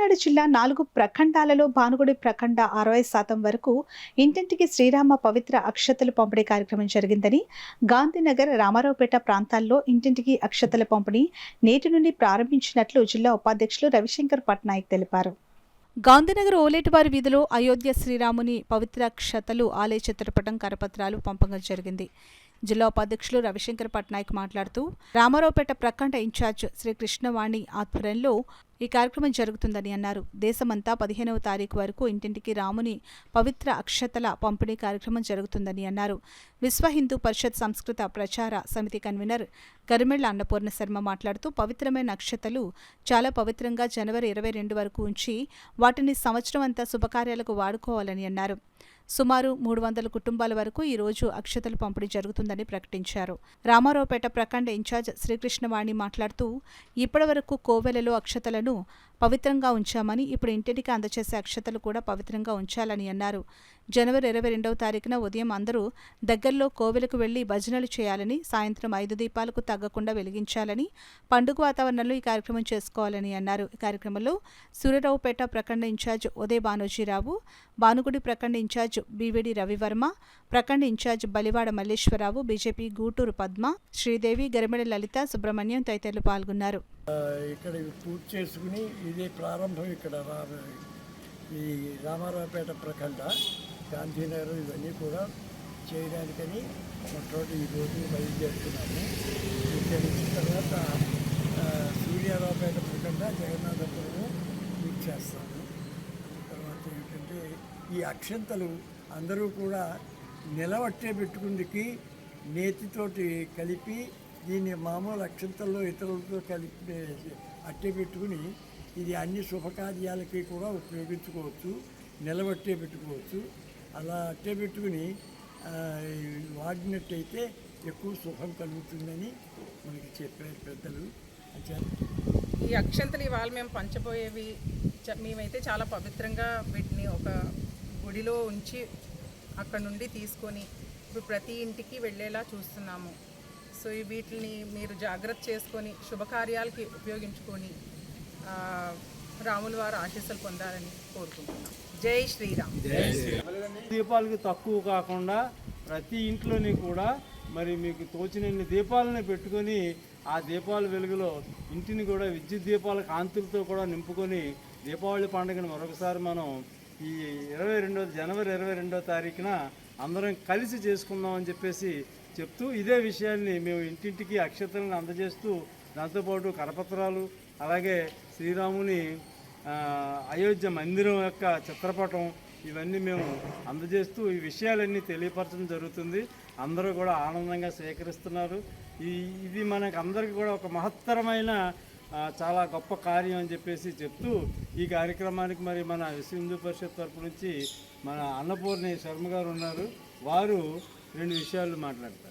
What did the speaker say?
కాకినాడ జిల్లా 4 ప్రఖండాలలో భానుగుడి ప్రఖండ 60% వరకు ఇంటింటికి శ్రీరామ పవిత్ర అక్షతలు పంపిణీ కార్యక్రమం జరిగిందని, గాంధీనగర్, రామారావుపేట ప్రాంతాల్లో ఇంటింటికి అక్షతల పంపిణీ నేటి నుండి ప్రారంభించినట్లు జిల్లా ఉపాధ్యక్షులు రవిశంకర్ పట్నాయక్ తెలిపారు. గాంధీనగర్ ఓలేటివారి వీధిలో అయోధ్య శ్రీరాముని పవిత్ర క్షతలు, ఆలయ చిత్రపటం, కరపత్రాలు పంపకం జరిగింది. జిల్లా ఉపాధ్యక్షులు రవిశంకర్ పట్నాయక్ మాట్లాడుతూ, రామారావుపేట ప్రఖండ ఇన్ఛార్జ్ శ్రీ కృష్ణవాణి ఆధ్వర్యంలో ఈ కార్యక్రమం జరుగుతుందని అన్నారు. దేశమంతా 15వ తారీఖు వరకు ఇంటింటికి రాముని పవిత్ర అక్షతల పంపిణీ కార్యక్రమం జరుగుతుందని అన్నారు. విశ్వ హిందూ పరిషత్ సంస్కృత ప్రచార సమితి కన్వీనర్ గరిమెళ్ల అన్నపూర్ణ శర్మ మాట్లాడుతూ, పవిత్రమైన అక్షతలు చాలా పవిత్రంగా జనవరి 22 వరకు ఉంచి వాటిని సంవత్సరం అంతా శుభకార్యాలకు వాడుకోవాలని అన్నారు. సుమారు 300 కుటుంబాల వరకు ఈ రోజు అక్షతలు పంపిణీ జరుగుతుందని ప్రకటించారు. రామారావుపేట ప్రఖండ ఇన్ఛార్జ్ శ్రీకృష్ణవాణి మాట్లాడుతూ, ఇప్పటి వరకు కోవెలలో అక్షతలను పవిత్రంగా ఉంచామని, ఇప్పుడు ఇంటింటికి అందచేసే అక్షతలు కూడా పవిత్రంగా ఉంచాలని అన్నారు. జనవరి 22వ తారీఖున ఉదయం అందరూ దగ్గరలో కోవెలకు వెళ్లి భజనలు చేయాలని, సాయంత్రం 5 దీపాలకు తగ్గకుండా వెలిగించాలని, పండుగ వాతావరణంలో ఈ కార్యక్రమం చేసుకోవాలని అన్నారు. ఈ కార్యక్రమంలో సూర్యరావుపేట ప్రఖండ ఇన్ఛార్జ్ ఉదయ భానోజీరావు, భానుగుడి ప్రఖండ ఇన్ఛార్జ్ బివిడి రవివర్మ, ప్రఖండ ఇన్ఛార్జ్ బలివాడ మల్లేశ్వరరావు, బీజేపీ గూటూరు పద్మ, శ్రీదేవి, గరిమెడ లలిత, సుబ్రహ్మణ్యం తదితరులు పాల్గొన్నారు. ఇక్కడ పూర్తి చేసుకుని ఇదే ప్రారంభం. ఇక్కడ ఈ రామారావుపేట ప్రఖండ, గాంధీనగర్ ఇవన్నీ కూడా చేయడానికని మొట్టమొదటి ఈరోజు బయలుదేరుతున్నాము. ఇక్కడ నుంచి తర్వాత సూర్యారావుపేట ప్రఖండ, జగన్నాథపురము పూర్తి చేస్తాము. తర్వాత ఏంటంటే ఈ అక్షంతలు అందరూ కూడా నిలవట్టే పెట్టుకుందికి నేతితోటి కలిపి, దీన్ని మామూలు అక్షంతల్లో ఇతరులతో కలిపి అట్టే పెట్టుకుని ఇది అన్ని శుభకార్యాలకి కూడా ఉపయోగించుకోవచ్చు, నిలబట్టే పెట్టుకోవచ్చు. అలా అట్టే పెట్టుకుని వాడినట్టయితే ఎక్కువ శుభం కలుగుతుందని మనకి చెప్పారు పెద్దలు. ఈ అక్షంతలు ఇవాళ మేము పంచబోయేవి మేమైతే చాలా పవిత్రంగా వీటిని ఒక గుడిలో ఉంచి అక్కడ నుండి తీసుకొని ఇప్పుడు ప్రతి ఇంటికి వెళ్ళేలా చూస్తున్నాము. సో వీటిని మీరు జాగ్రత్త చేసుకొని శుభకార్యాలకి ఉపయోగించుకొని రాముల వారి ఆశీస్సులు పొందాలని కోరుకుంటున్నాం. జై శ్రీరామ్. దీపాలకి తక్కువ కాకుండా ప్రతి ఇంట్లోని కూడా మరి మీకు తోచినన్ని దీపాలను పెట్టుకొని ఆ దీపాల వెలుగులో ఇంటిని కూడా విద్యుత్ దీపాల కాంతులతో కూడా నింపుకొని దీపావళి పండుగను మరొకసారి మనం ఈ జనవరి 22వ తారీఖున అందరం కలిసి చేసుకుందామని చెప్పేసి చెప్తూ, ఇదే విషయాన్ని మేము ఇంటింటికి అక్షతలను అందజేస్తూ, దాంతోపాటు కరపత్రాలు, అలాగే శ్రీరాముని అయోధ్య మందిరం యొక్క చిత్రపటం ఇవన్నీ మేము అందజేస్తూ ఈ విషయాలన్నీ తెలియపరచడం జరుగుతుంది. అందరూ కూడా ఆనందంగా స్వీకరిస్తున్నారు. ఇది మనకు అందరికీ కూడా ఒక మహత్తరమైన చాలా గొప్ప కార్యం అని చెప్పేసి చెప్తూ, ఈ కార్యక్రమానికి మరి మన విశ్వ హిందూ పరిషత్ తరపు నుంచి మన అన్నపూర్ణి శర్మ గారు ఉన్నారు. వారు 2 విషయాలు మాట్లాడతారు.